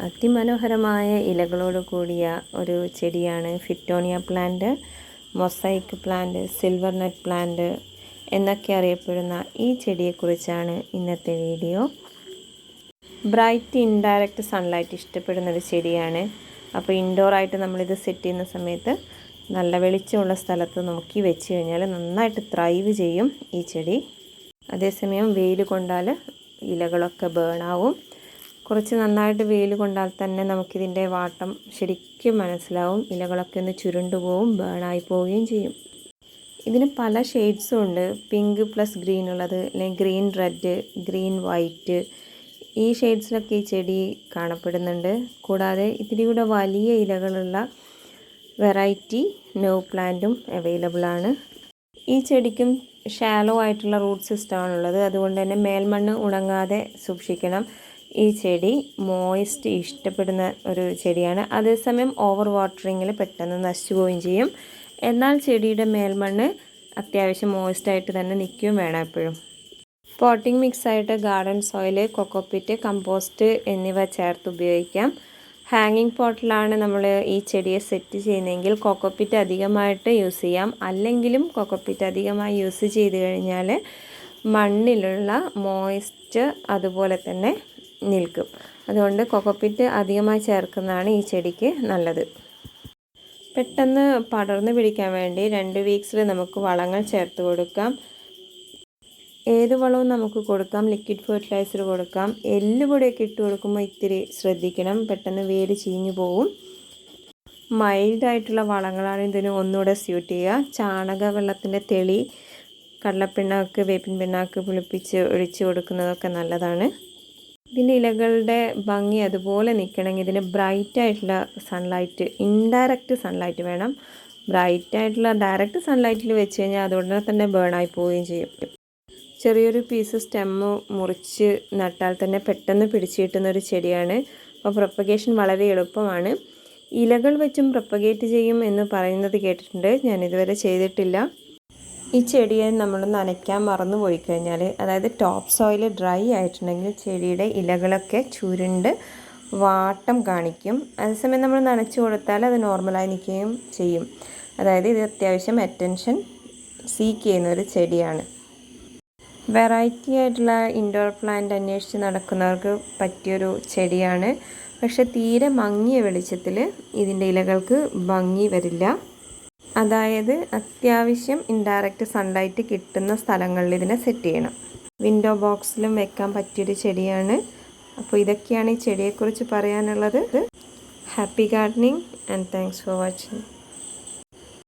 അതിമനോഹരമായ ഇലകളോട് കൂടിയ ഒരു ചെടിയാണ് Fittonia plant, mosaic plant, silver net plant എന്നൊക്കെ അറിയപ്പെടുന്ന ഈ ചെടിയെക്കുറിച്ചാണ് ഇന്നത്തെ വീഡിയോ. ബ്രൈറ്റ് ഇൻഡയറക്റ്റ് സൺലൈറ്റ് ഇഷ്ടപ്പെടുന്നൊരു ചെടിയാണ്. അപ്പോൾ ഇൻഡോറായിട്ട് നമ്മളിത് സെറ്റ് ചെയ്യുന്ന സമയത്ത് നല്ല വെളിച്ചമുള്ള സ്ഥലത്ത് നോക്കി വെച്ച് കഴിഞ്ഞാൽ നന്നായിട്ട് ത്രൈവ് ചെയ്യും ഈ ചെടി. അതേസമയം വെയിൽ കൊണ്ടാൽ ഇലകളൊക്കെ ബേണാവും. കുറച്ച് നന്നായിട്ട് വെയിൽ കൊണ്ടാൽ തന്നെ നമുക്കിതിൻ്റെ വാട്ടം ശരിക്കും മനസ്സിലാവും. ഇലകളൊക്കെ ഒന്ന് ചുരുണ്ടു പോവും, ബേണായി പോവുകയും ചെയ്യും. ഇതിന് പല ഷെയ്ഡ്സും ഉണ്ട്. പിങ്ക് പ്ലസ് ഗ്രീൻ ഉള്ളത്, അല്ലെങ്കിൽ ഗ്രീൻ റെഡ്, ഗ്രീൻ വൈറ്റ്, ഈ ഷെയ്ഡ്സിലൊക്കെ ഈ ചെടി കാണപ്പെടുന്നുണ്ട്. കൂടാതെ ഇതിൻ്റെ കൂടെ വലിയ ഇലകളുള്ള വെറൈറ്റി nerveplant അവൈലബിൾ ആണ്. ഈ ചെടിക്കും ഷാലോ ആയിട്ടുള്ള റൂട്ട് സിസ്റ്റമാണുള്ളത്. അതുകൊണ്ട് തന്നെ മേൽമണ്ണ് ഉണങ്ങാതെ സൂക്ഷിക്കണം. ഈ ചെടി മോയിസ്റ്റ് ഇഷ്ടപ്പെടുന്ന ഒരു ചെടിയാണ്. അതേസമയം ഓവർ വാട്ടറിങ്ങിൽ പെട്ടെന്ന് നശിച്ചു പോവുകയും ചെയ്യും. എന്നാൽ ചെടിയുടെ മേൽമണ്ണ് അത്യാവശ്യം മോയിസ്റ്റായിട്ട് തന്നെ നിൽക്കുകയും വേണം എപ്പോഴും. പോട്ടിംഗ് മിക്സായിട്ട് ഗാർഡൻ സോയിൽ, കൊക്കോപ്പിറ്റ്, കമ്പോസ്റ്റ് എന്നിവ ചേർത്ത് ഉപയോഗിക്കാം. ഹാങ്ങിങ് പോട്ടിലാണ് നമ്മൾ ഈ ചെടിയെ സെറ്റ് ചെയ്യുന്നതെങ്കിൽ കൊക്കോപ്പിറ്റ് അധികമായിട്ട് യൂസ് ചെയ്യാം. അല്ലെങ്കിലും കൊക്കോപ്പിറ്റ് അധികമായി യൂസ് ചെയ്ത് കഴിഞ്ഞാൽ മണ്ണിലുള്ള മോയ്സ്ചർ അതുപോലെ തന്നെ നിൽക്കും. അതുകൊണ്ട് കൊക്കോപ്പിറ്റ് അധികമായി ചേർക്കുന്നതാണ് ഈ ചെടിക്ക് നല്ലത്. പെട്ടെന്ന് പടർന്നു പിടിക്കാൻ വേണ്ടി 2 വീക്സിൽ നമുക്ക് വളങ്ങൾ ചേർത്ത് കൊടുക്കാം. ഏത് വളവും നമുക്ക് കൊടുക്കാം. ലിക്വിഡ് ഫെർട്ടിലൈസർ കൊടുക്കാം. എല്ലുപൊടിയൊക്കെ ഇട്ട് കൊടുക്കുമ്പോൾ ഇത്തിരി ശ്രദ്ധിക്കണം, പെട്ടെന്ന് വേര് ചീഞ്ഞു പോവും. മൈൽഡായിട്ടുള്ള വളങ്ങളാണ് ഇതിന് ഒന്നുകൂടെ സ്യൂട്ട് ചെയ്യുക. ചാണക വെള്ളത്തിൻ്റെ തെളി, കടലപ്പിണ്ണാക്ക്, വേപ്പിൻ പിണ്ണാക്ക് പുളിപ്പിച്ച് ഒഴിച്ച് കൊടുക്കുന്നതൊക്കെ നല്ലതാണ്. ഇതിൻ്റെ ഇലകളുടെ ഭംഗി അതുപോലെ നിൽക്കണമെങ്കിൽ ഇതിന് ബ്രൈറ്റായിട്ടുള്ള സൺലൈറ്റ്, ഇൻഡയറക്റ്റ് സൺലൈറ്റ് വേണം. ബ്രൈറ്റായിട്ടുള്ള ഡയറക്റ്റ് സൺലൈറ്റിൽ വെച്ച് കഴിഞ്ഞാൽ അതുടനെ തന്നെ ബേണായി പോവുകയും ചെയ്യും. ചെറിയൊരു പീസ് സ്റ്റെമ്മ് മുറിച്ച് നട്ടാൽ തന്നെ പെട്ടെന്ന് പിടിച്ചു കിട്ടുന്നൊരു ചെടിയാണ്. അപ്പോൾ പ്രൊപ്പഗേഷൻ വളരെ എളുപ്പമാണ്. ഇലകൾ വെച്ചും പ്രൊപ്പഗേറ്റ് ചെയ്യും എന്ന് പറയുന്നത് കേട്ടിട്ടുണ്ട്. ഞാനിതുവരെ ചെയ്തിട്ടില്ല. ഈ ചെടിയെ നമ്മൾ നനയ്ക്കാൻ മറന്നു പോയി കഴിഞ്ഞാൽ, അതായത് ടോപ്പ് സോയിൽ ഡ്രൈ ആയിട്ടുണ്ടെങ്കിൽ ചെടിയുടെ ഇലകളൊക്കെ ചുരുണ്ട് വാട്ടം കാണിക്കും. അതേസമയം നമ്മൾ നനച്ചു കൊടുത്താൽ അത് നോർമലായി നിൽക്കുകയും ചെയ്യും. അതായത് ഇത് അത്യാവശ്യം അറ്റൻഷൻ സീക്ക് ചെയ്യുന്നൊരു ചെടിയാണ്. വെറൈറ്റി ആയിട്ടുള്ള ഇൻഡോർ പ്ലാന്റ് അന്വേഷിച്ച് നടക്കുന്നവർക്ക് പറ്റിയൊരു ചെടിയാണ്. പക്ഷെ തീരെ മങ്ങിയ വെളിച്ചത്തിൽ ഇതിൻ്റെ ഇലകൾക്ക് ഭംഗി വരില്ല. അതായത് അത്യാവശ്യം ഇൻഡയറക്റ്റ് സൺലൈറ്റ് കിട്ടുന്ന സ്ഥലങ്ങളിൽ ഇതിനെ സെറ്റ് ചെയ്യണം. വിൻഡോ ബോക്സിലും വെക്കാൻ പറ്റിയൊരു ചെടിയാണ്. അപ്പോൾ ഇതൊക്കെയാണ് ഈ ചെടിയെക്കുറിച്ച് പറയാനുള്ളത്. Happy gardening and thanks for watching.